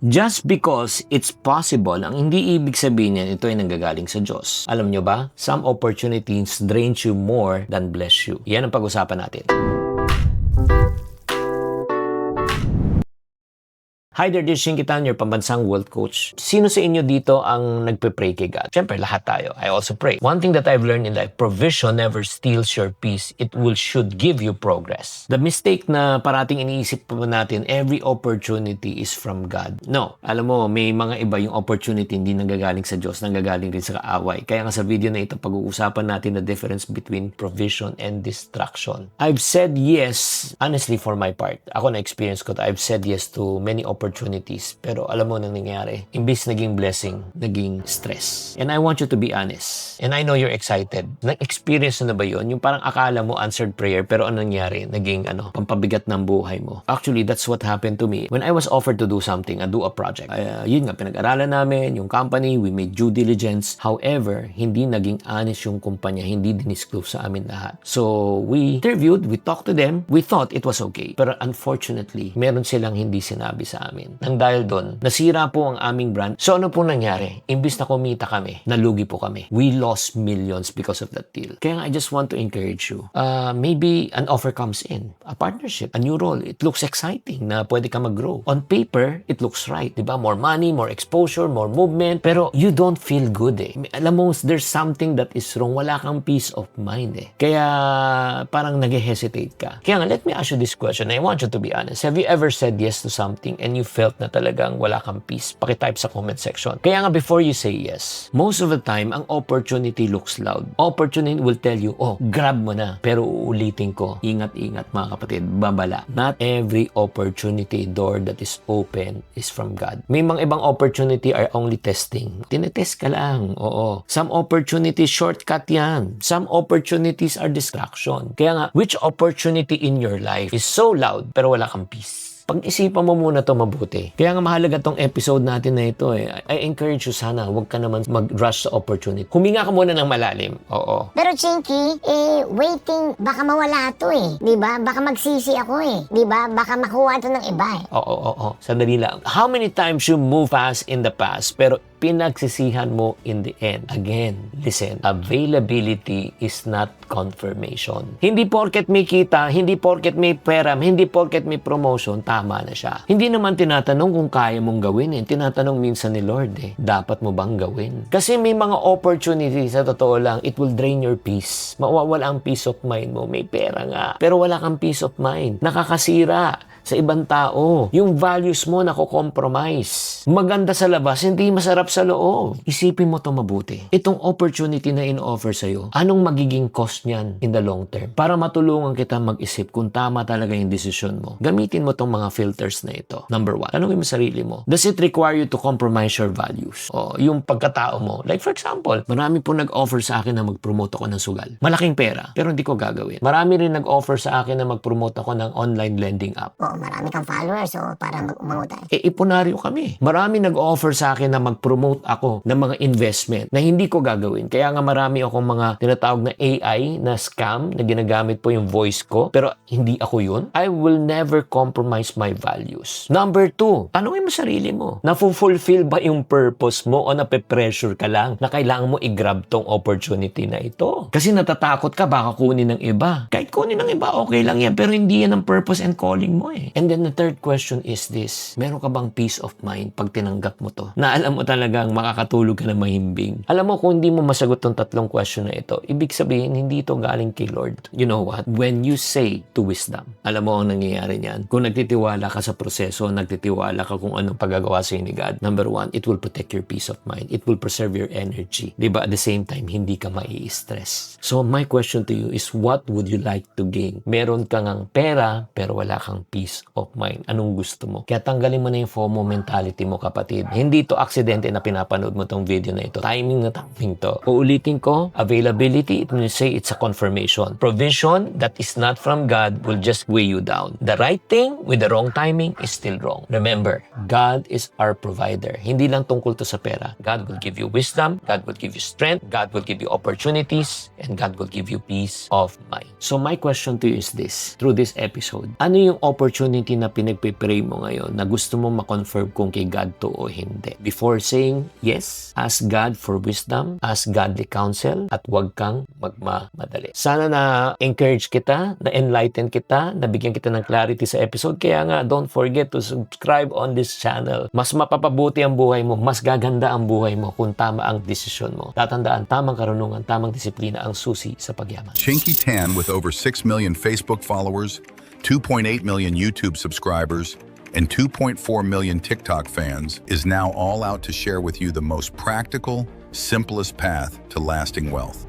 Just because it's possible, ang hindi ibig sabihin niyan, ito ay nanggagaling sa Diyos. Alam nyo ba? Some opportunities drain you more than bless you. Yan ang pag-usapan natin. Hi there, this is Shinkitan, your pambansang world coach. Sino sa inyo dito ang nagpe-pray kay God? Siyempre, lahat tayo. I also pray. One thing that I've learned in life, provision never steals your peace. It should give you progress. The mistake na parating iniisip po natin, every opportunity is from God. No. Alam mo, may mga iba yung opportunity hindi nanggagaling sa Diyos, nanggagaling rin sa kaaway. Kaya nga sa video na ito, pag-uusapan natin the difference between provision and distraction. I've said yes, honestly for my part. Ako na-experience ko, I've said yes to many opportunities. Pero alam mo nang nangyari, imbis naging blessing, naging stress. And I want you to be honest. And I know you're excited. Nag-experience na ba yun? Yung parang akala mo answered prayer, pero anong nangyari? Naging pampabigat ng buhay mo. Actually, that's what happened to me. When I was offered to do something, do a project. Yun nga, pinag-aralan namin, yung company, we made due diligence. However, hindi naging honest yung kumpanya, hindi dinisclose sa amin lahat. So, we interviewed, we talked to them, we thought it was okay. Pero unfortunately, meron silang hindi sinabi sa amin. Nang dahil doon, nasira po ang aming brand. So ano po nangyari? Imbis na kumita kami, nalugi po kami. We lost millions because of that deal. Kaya nga, I just want to encourage you. Maybe an offer comes in. A partnership, a new role. It looks exciting na pwede ka mag-grow. On paper, it looks right. Diba? More money, more exposure, more movement. Pero you don't feel good eh. Alam mo, there's something that is wrong. Wala kang peace of mind eh. Kaya parang nag-hesitate ka. Kaya nga, let me ask you this question. I want you to be honest. Have you ever said yes to something and you felt na talagang wala kang peace? Pakitype sa comment section. Kaya nga, before you say yes, most of the time, ang opportunity looks loud. Opportunity will tell you, oh, grab mo na. Pero uulitin ko, ingat-ingat mga kapatid, babala. Not every opportunity door that is open is from God. May mga ibang opportunity are only testing. Tinetest ka lang, oo. Some opportunities, shortcut yan. Some opportunities are distraction. Kaya nga, which opportunity in your life is so loud pero wala kang peace? Pag-isipan mo muna to mabuti. Kaya nga mahalaga tong episode natin na ito eh. I encourage you sana, huwag ka naman mag-rush sa opportunity. Huminga ka muna ng malalim. Oo. Pero Chinky, waiting, baka mawala to eh. Diba? Baka magsisi ako eh. Diba? Baka makuha to ng iba eh. Oo. Sandali lang. How many times you move fast in the past, pero pinagsisihan mo in the end? Again, listen, availability is not confirmation. Hindi porket may kita, hindi porket may pera, hindi porket may promotion, tama na siya. Hindi naman tinatanong kung kaya mong gawin eh. Tinatanong minsan ni Lord eh, dapat mo bang gawin? Kasi may mga opportunities, sa totoo lang, it will drain your peace. Mawawala ang peace of mind mo. May pera nga, pero wala kang peace of mind. Nakakasira sa ibang tao. Yung values mo nako-compromise. Maganda sa labas, hindi masarap sa loob. Isipin mo to mabuti. Itong opportunity na in-offer sa'yo, anong magiging cost niyan in the long term? Para matulungan kita mag-isip kung tama talaga yung desisyon mo. Gamitin mo tong mga filters na ito. Number 1, tanungin mo sarili mo. Does it require you to compromise your values? O yung pagkatao mo. Like for example, marami po nag-offer sa akin na mag-promote ako ng sugal. Malaking pera, pero hindi ko gagawin. Marami rin nag-offer sa akin na mag-promote ako ng online lending app. Marami kang followers para umango tayo. Iponaryo kami. Marami nag-offer sa akin na mag-promote ako ng mga investment na hindi ko gagawin. Kaya nga marami akong mga tinatawag na AI na scam na ginagamit po yung voice ko. Pero hindi ako yun. I will never compromise my values. Number 2, tanungin mo sarili mo. Nafu-fulfill ba yung purpose mo o nape-pressure ka lang na kailangan mo i-grab tong opportunity na ito? Kasi natatakot ka baka kunin ng iba. Kahit kunin ng iba, okay lang yan. Pero hindi yan ang purpose and calling mo eh. And then the third question is this. Meron ka bang peace of mind pag tinanggap mo to? Na alam mo talagang makakatulog ka na mahimbing. Alam mo, kung hindi mo masagot tong tatlong question na ito, ibig sabihin, hindi ito galing kay Lord. You know what? When you say to wisdom, alam mo ang nangyayari niyan. Kung nagtitiwala ka sa proseso, nagtitiwala ka kung anong paggagawa sa'yo ni God, number 1, it will protect your peace of mind. It will preserve your energy. Diba? At the same time, hindi ka mai-stress. So my question to you is, what would you like to gain? Meron ka ngang pera, pero wala kang peace of mind. Anong gusto mo? Kaya tanggalin mo na yung FOMO mentality mo, kapatid. Hindi to aksidente na pinapanood mo tong video na ito. Timing na timing to. Uulitin ko, availability, it will say it's a confirmation. Provision that is not from God will just weigh you down. The right thing with the wrong timing is still wrong. Remember, God is our provider. Hindi lang tungkol to sa pera. God will give you wisdom, God will give you strength, God will give you opportunities, and God will give you peace of mind. So my question to you is this, through this episode, ano yung opportunity na pinagpipray mo ngayon na gusto mo ma-confirm kung kay God God to o hindi. Before saying yes, ask God for wisdom, ask godly counsel, at huwag kang magmamadali. Sana na-encourage kita, na-enlighten kita, nabigyan kita ng clarity sa episode. Kaya nga, don't forget to subscribe on this channel. Mas mapapabuti ang buhay mo, mas gaganda ang buhay mo kung tama ang desisyon mo. Tatandaan, tamang karunungan, tamang disiplina ang susi sa pagyaman. Chinky Tan, with over 6 million Facebook followers, 2.8 million YouTube subscribers, and 2.4 million TikTok fans, is now all out to share with you the most practical, simplest path to lasting wealth.